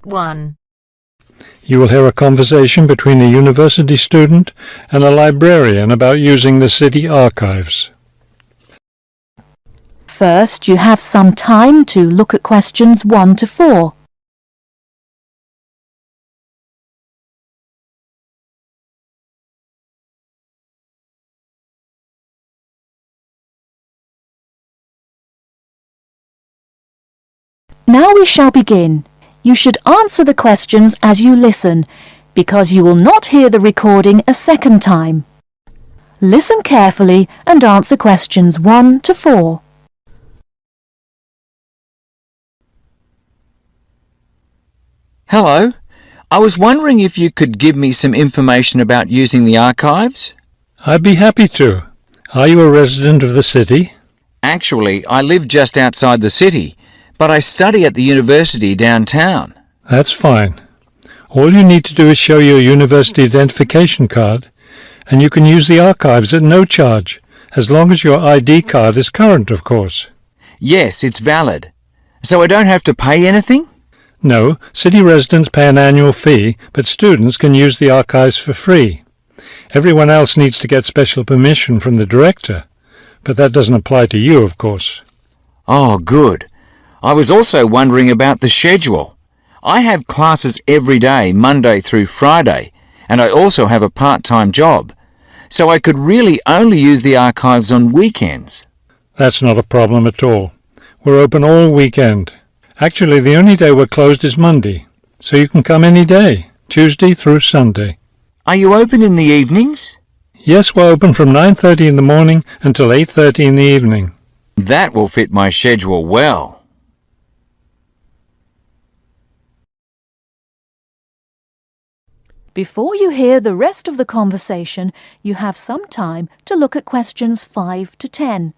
Part 1. You will hear a conversation between a university student and a librarian about using the city archives. First, you have some time to look at questions 1 to 4. Now we shall begin. You should answer the questions as you listen, because you will not hear the recording a second time. Listen carefully and answer questions 1 to 4. Hello. I was wondering if you could give me some information about using the archives? I'd be happy to. Are you a resident of the city? Actually, I live just outside the city, but I study at the university downtown. That's fine. All you need to do is show your university identification card, and you can use the archives at no charge, as long as your ID card is current, of course. Yes, it's valid. So I don't have to pay anything? No, city residents pay an annual fee, but students can use the archives for free. Everyone else needs to get special permission from the director, but that doesn't apply to you, of course. Oh, good. I was also wondering about the schedule. I have classes every day, Monday through Friday, and I also have a part-time job, so I could really only use the archives on weekends. That's not a problem at all. We're open all weekend. Actually, the only day we're closed is Monday, so you can come any day, Tuesday through Sunday. Are you open in the evenings? Yes, we're open from 9:30 in the morning until 8:30 in the evening. That will fit my schedule well. Before you hear the rest of the conversation, you have some time to look at questions 5 to 10.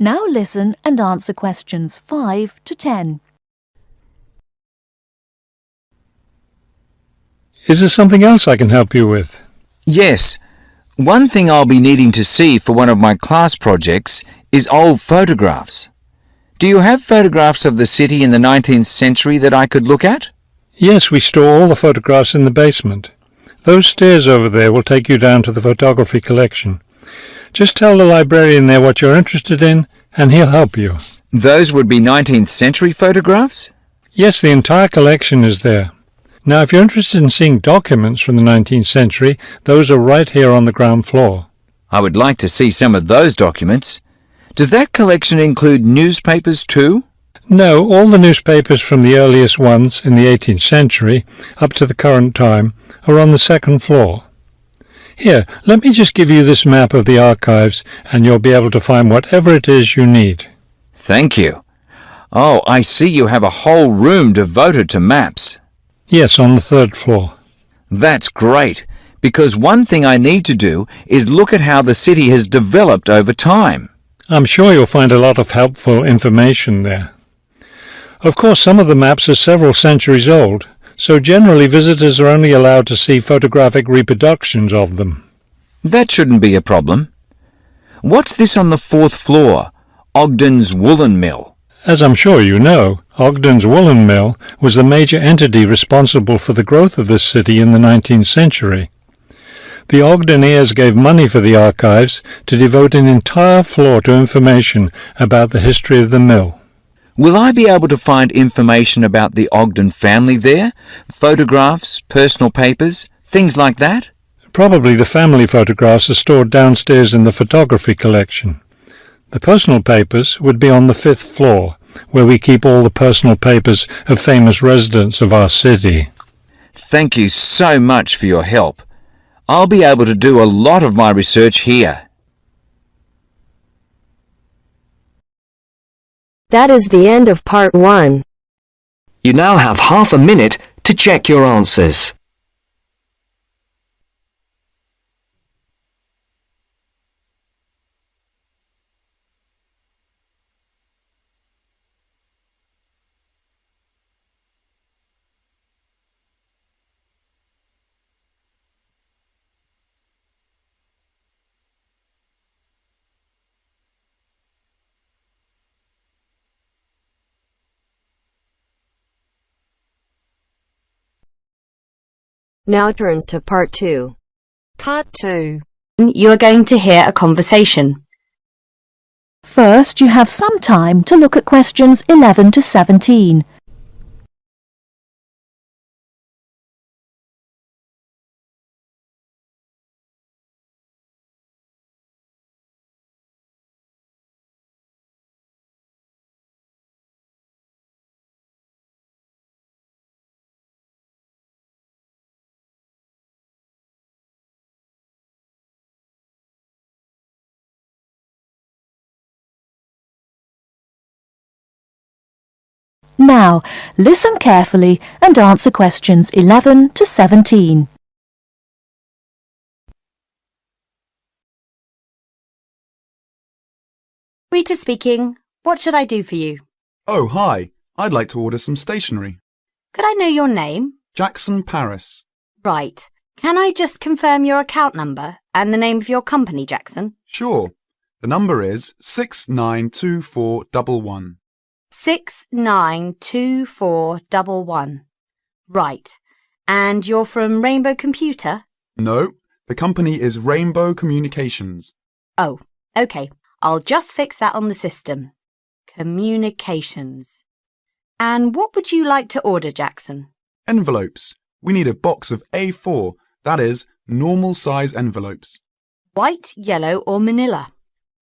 Now listen and answer questions 5 to 10. Is there something else I can help you with? Yes. One thing I'll be needing to see for one of my class projects is old photographs. Do you have photographs of the city in the 19th century that I could look at? Yes, we store all the photographs in the basement. Those stairs over there will take you down to the photography collection. Just tell the librarian there what you're interested in, and he'll help you. Those would be 19th century photographs? Yes, the entire collection is there. Now, if you're interested in seeing documents from the 19th century, those are right here on the ground floor. I would like to see some of those documents. Does that collection include newspapers too? No, all the newspapers from the earliest ones in the 18th century up to the current time are on the second floor. Here, let me just give you this map of the archives, and you'll be able to find whatever it is you need. Thank you. Oh, I see you have a whole room devoted to maps. Yes, on the third floor. That's great, because one thing I need to do is look at how the city has developed over time. I'm sure you'll find a lot of helpful information there. Of course, some of the maps are several centuries old, so generally visitors are only allowed to see photographic reproductions of them. That shouldn't be a problem. What's this on the fourth floor? Ogden's Woolen Mill. As I'm sure you know, Ogden's Woolen Mill was the major entity responsible for the growth of this city in the 19th century. The Ogdeniers gave money for the archives to devote an entire floor to information about the history of the mill. Will I be able to find information about the Ogden family there? Photographs, personal papers, things like that? Probably the family photographs are stored downstairs in the photography collection. The personal papers would be on the 5th floor, where we keep all the personal papers of famous residents of our city. Thank you so much for your help. I'll be able to do a lot of my research here. That is the end of part 1. You now have half a minute to check your answers. Now turns to part 2. Part 2. You are going to hear a conversation. First, you have some time to look at questions 11 to 17. Now, listen carefully and answer questions 11 to 17. Rita speaking. What should I do for you? Oh, hi. I'd like to order some stationery. Could I know your name? Jackson Paris. Right. Can I just confirm your account number and the name of your company, Jackson? Sure. The number is 692411. 692411. Right. And you're from Rainbow Computer? No, the company is Rainbow Communications. Oh, OK. I'll just fix that on the system. Communications. And what would you like to order, Jackson? Envelopes. We need a box of A4, that is, normal size envelopes. White, yellow or manila?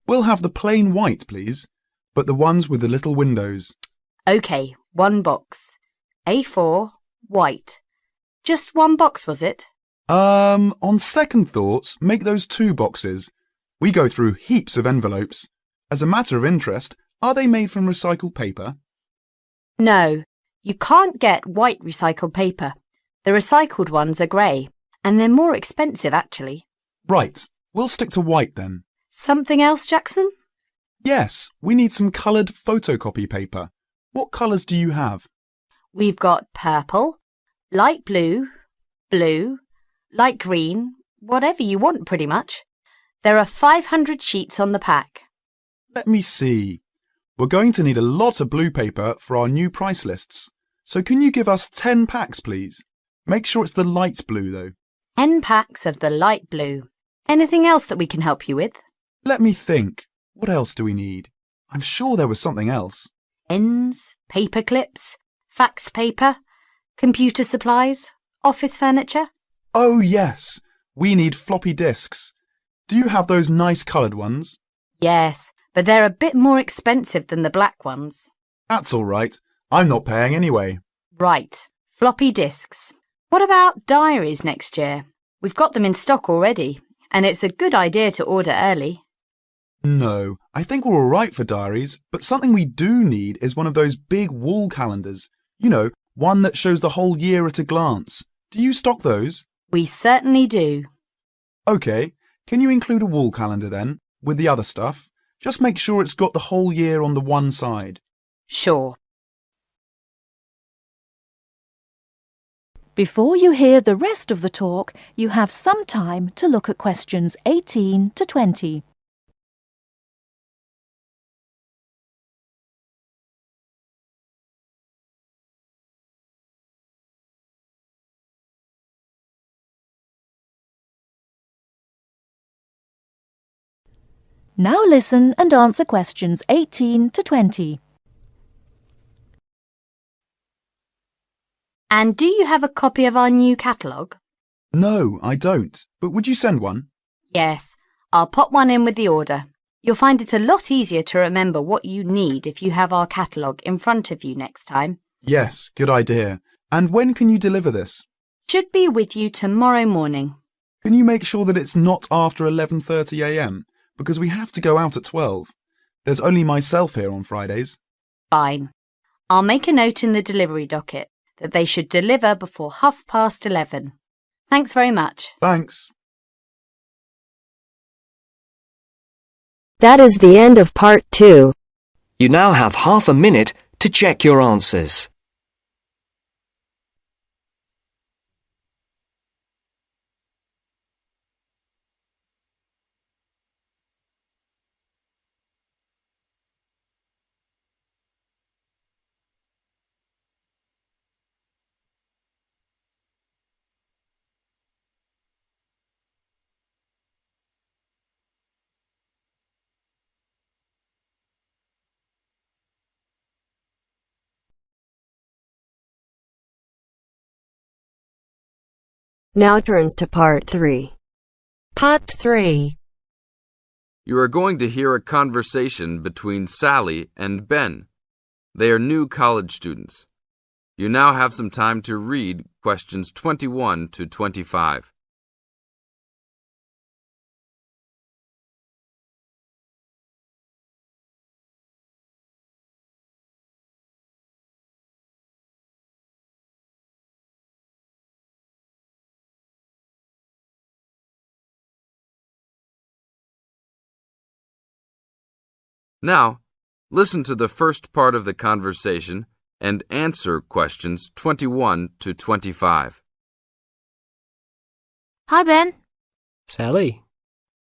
We'll have the plain white, please, but the ones with the little windows. OK, one box. A4, white. Just one box, was it? On second thoughts, make those 2 boxes. We go through heaps of envelopes. As a matter of interest, are they made from recycled paper? No, you can't get white recycled paper. The recycled ones are grey, and they're more expensive actually. Right, we'll stick to white then. Something else, Jackson? Yes, we need some coloured photocopy paper. What colours do you have? We've got purple, light blue, blue, light green, whatever you want pretty much. There are 500 sheets on the pack. Let me see. We're going to need a lot of blue paper for our new price lists. So can you give us 10 packs, please? Make sure it's the light blue, though. 10 packs of the light blue. Anything else that we can help you with? Let me think. What else do we need? I'm sure there was something else. Pens, paper clips, fax paper, computer supplies, office furniture. Oh, yes. We need floppy disks. Do you have those nice coloured ones? Yes, but they're a bit more expensive than the black ones. That's all right. I'm not paying anyway. Right, floppy disks. What about diaries next year? We've got them in stock already, and it's a good idea to order early. No, I think we're all right for diaries, but something we do need is one of those big wall calendars. You know, one that shows the whole year at a glance. Do you stock those? We certainly do. OK, can you include a wall calendar then, with the other stuff? Just make sure it's got the whole year on the one side. Sure. Before you hear the rest of the talk, you have some time to look at questions 18 to 20. Now listen and answer questions 18 to 20. And do you have a copy of our new catalogue? No, I don't. But would you send one? Yes, I'll pop one in with the order. You'll find it a lot easier to remember what you need if you have our catalogue in front of you next time. Yes, good idea. And when can you deliver this? Should be with you tomorrow morning. Can you make sure that it's not after 11:30 a.m? Because we have to go out at 12. There's only myself here on Fridays. Fine. I'll make a note in the delivery docket that they should deliver before 11:30. Thanks very much. Thanks. That is the end of part 2. You now have half a minute to check your answers. Now turns to Part 3. Part 3. You are going to hear a conversation between Sally and Ben. They are new college students. You now have some time to read questions 21 to 25. Now, listen to the first part of the conversation and answer questions 21 to 25. Hi, Ben. Sally.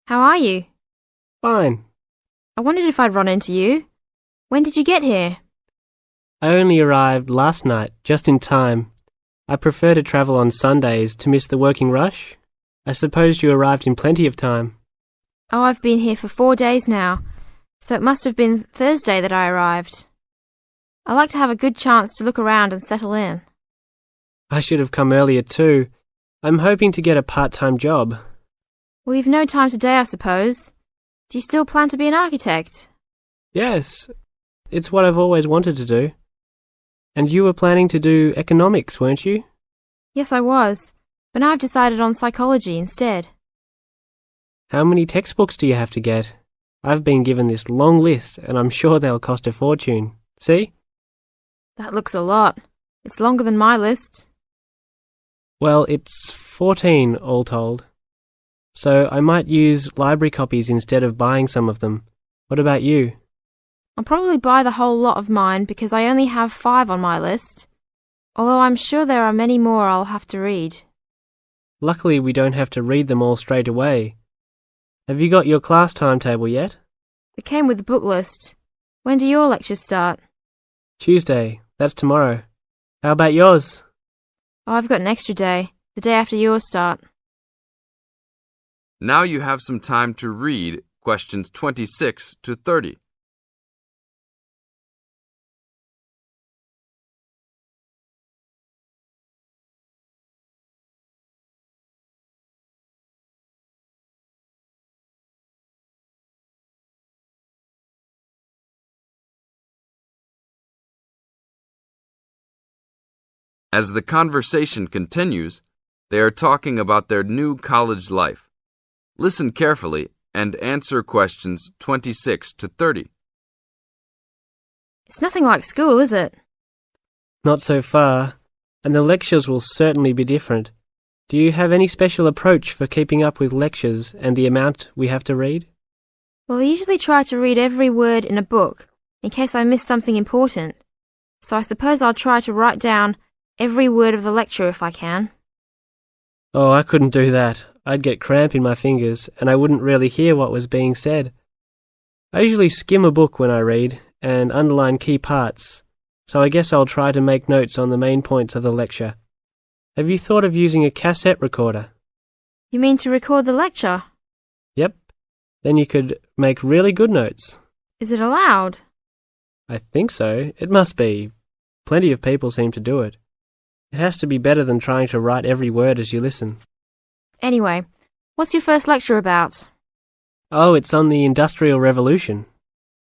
How are you? Fine. I wondered if I'd run into you. When did you get here? I only arrived last night, just in time. I prefer to travel on Sundays to miss the working rush. I suppose you arrived in plenty of time. Oh, I've been here for 4 days now, so it must have been Thursday that I arrived. I like to have a good chance to look around and settle in. I should have come earlier too. I'm hoping to get a part-time job. Well, you've no time today, I suppose. Do you still plan to be an architect? Yes, it's what I've always wanted to do. And you were planning to do economics, weren't you? Yes, I was, but now I've decided on psychology instead. How many textbooks do you have to get? I've been given this long list, and I'm sure they'll cost a fortune. See? That looks a lot. It's longer than my list. Well, it's 14 all told. So I might use library copies instead of buying some of them. What about you? I'll probably buy the whole lot of mine because I only have 5 on my list, although I'm sure there are many more I'll have to read. Luckily, we don't have to read them all straight away. Have you got your class timetable yet? It came with the book list. When do your lectures start? Tuesday. That's tomorrow. How about yours? Oh, I've got an extra day, the day after yours start. Now you have some time to read questions 26 to 30. As the conversation continues, they are talking about their new college life. Listen carefully and answer questions 26 to 30. It's nothing like school, is it? Not so far, and the lectures will certainly be different. Do you have any special approach for keeping up with lectures and the amount we have to read? Well, I usually try to read every word in a book, in case I miss something important. So I suppose I'll try to write down every word of the lecture if I can. Oh, I couldn't do that. I'd get cramp in my fingers, and I wouldn't really hear what was being said. I usually skim a book when I read, and underline key parts, so I guess I'll try to make notes on the main points of the lecture. Have you thought of using a cassette recorder? You mean to record the lecture? Yep. Then you could make really good notes. Is it allowed? I think so. It must be. Plenty of people seem to do it. It has to be better than trying to write every word as you listen. Anyway, what's your first lecture about? Oh, it's on the Industrial Revolution.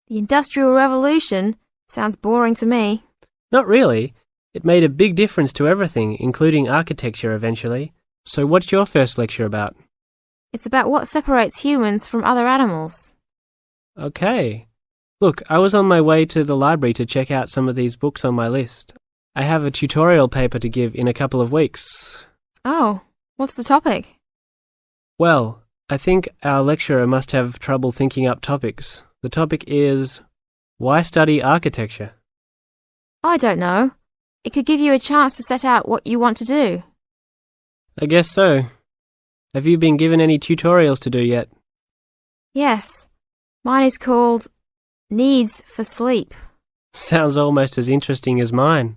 The Industrial Revolution? Sounds boring to me. Not really. It made a big difference to everything, including architecture eventually. So what's your first lecture about? It's about what separates humans from other animals. Okay. Look, I was on my way to the library to check out some of these books on my list. I have a tutorial paper to give in a couple of weeks. Oh, what's the topic? Well, I think our lecturer must have trouble thinking up topics. The topic is, why study architecture? I don't know. It could give you a chance to set out what you want to do. I guess so. Have you been given any tutorials to do yet? Yes. Mine is called Needs for Sleep. Sounds almost as interesting as mine.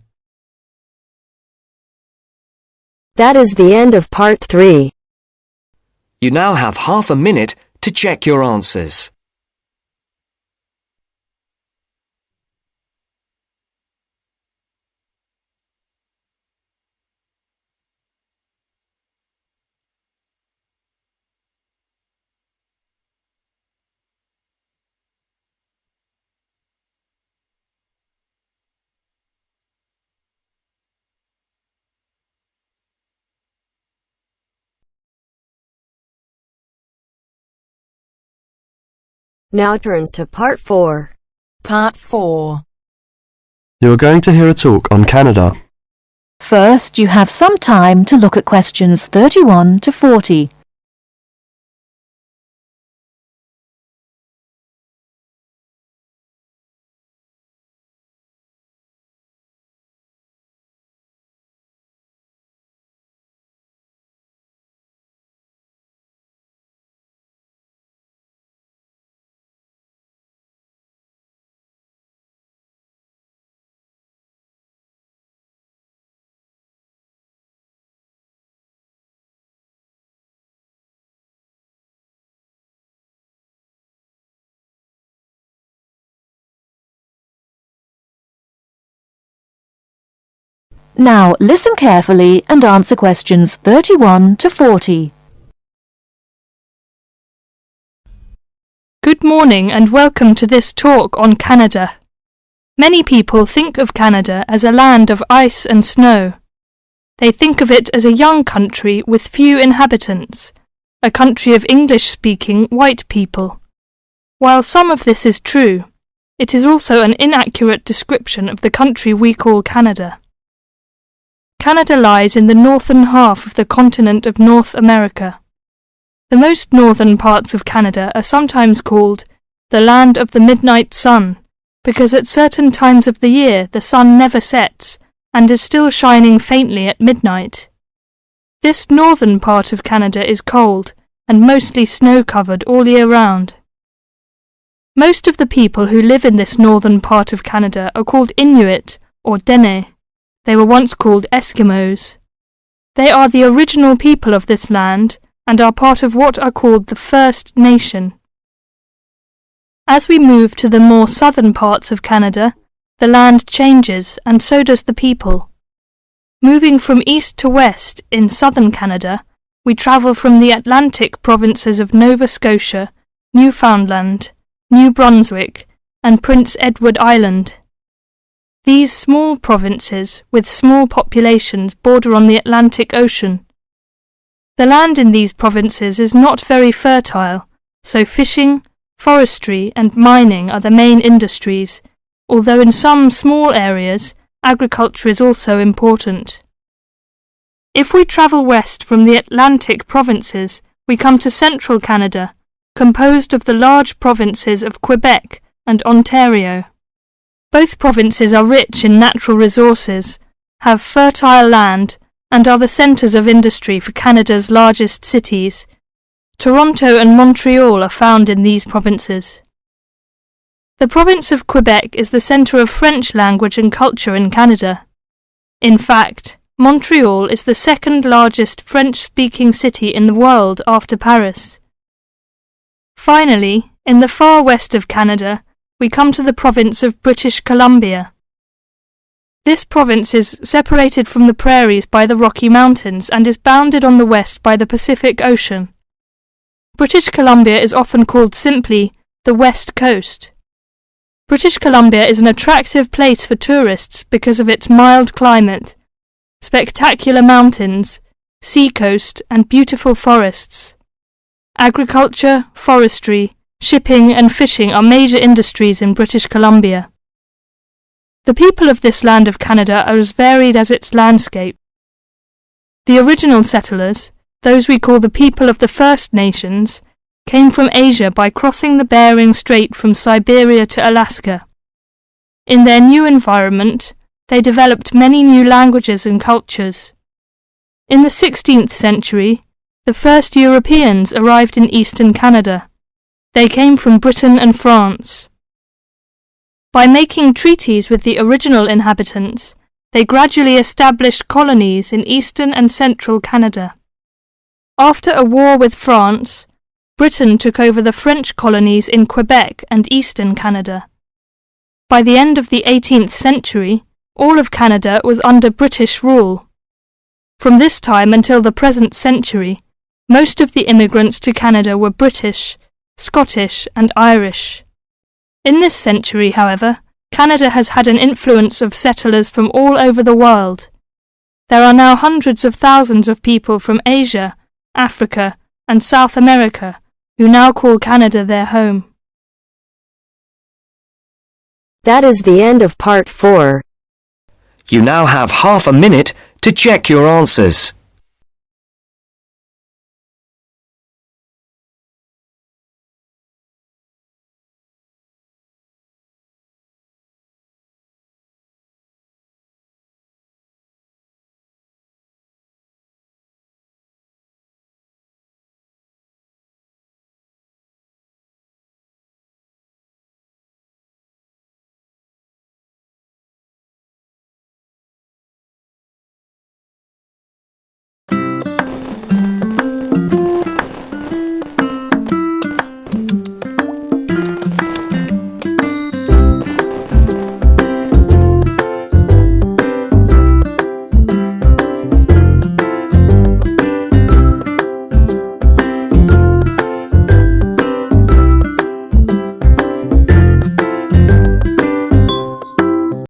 That is the end of Part 3. You now have half a minute to check your answers. Now turns to Part 4. Part 4. You're going to hear a talk on Canada. First, you have some time to look at questions 31 to 40. Now listen carefully and answer questions 31 to 40. Good morning and welcome to this talk on Canada. Many people think of Canada as a land of ice and snow. They think of it as a young country with few inhabitants, a country of English-speaking white people. While some of this is true, it is also an inaccurate description of the country we call Canada. Canada lies in the northern half of the continent of North America. The most northern parts of Canada are sometimes called the land of the midnight sun, because at certain times of the year the sun never sets and is still shining faintly at midnight. This northern part of Canada is cold and mostly snow-covered all year round. Most of the people who live in this northern part of Canada are called Inuit or Dene. They were once called Eskimos. They are the original people of this land and are part of what are called the First Nation. As we move to the more southern parts of Canada, the land changes and so does the people. Moving from east to west in southern Canada, we travel from the Atlantic provinces of Nova Scotia, Newfoundland, New Brunswick, and Prince Edward Island. These small provinces, with small populations, border on the Atlantic Ocean. The land in these provinces is not very fertile, so fishing, forestry and mining are the main industries, although in some small areas, agriculture is also important. If we travel west from the Atlantic provinces, we come to central Canada, composed of the large provinces of Quebec and Ontario. Both provinces are rich in natural resources, have fertile land, and are the centres of industry for Canada's largest cities. Toronto and Montreal are found in these provinces. The province of Quebec is the centre of French language and culture in Canada. In fact, Montreal is the second largest French-speaking city in the world after Paris. Finally, in the far west of Canada, we come to the province of British Columbia. This province is separated from the prairies by the Rocky Mountains and is bounded on the west by the Pacific Ocean. British Columbia is often called simply the West Coast. British Columbia is an attractive place for tourists because of its mild climate, spectacular mountains, seacoast and beautiful forests. Agriculture, forestry, shipping and fishing are major industries in British Columbia. The people of this land of Canada are as varied as its landscape. The original settlers, those we call the people of the First Nations, came from Asia by crossing the Bering Strait from Siberia to Alaska. In their new environment, they developed many new languages and cultures. In the 16th century, the first Europeans arrived in eastern Canada. They came from Britain and France. By making treaties with the original inhabitants, they gradually established colonies in eastern and central Canada. After a war with France, Britain took over the French colonies in Quebec and eastern Canada. By the end of the 18th century, all of Canada was under British rule. From this time until the present century, most of the immigrants to Canada were British, Scottish and Irish. In this century, however, Canada has had an influence of settlers from all over the world. There are now hundreds of thousands of people from Asia, Africa and South America who now call Canada their home. That is the end of part 4. You now have half a minute to check your answers.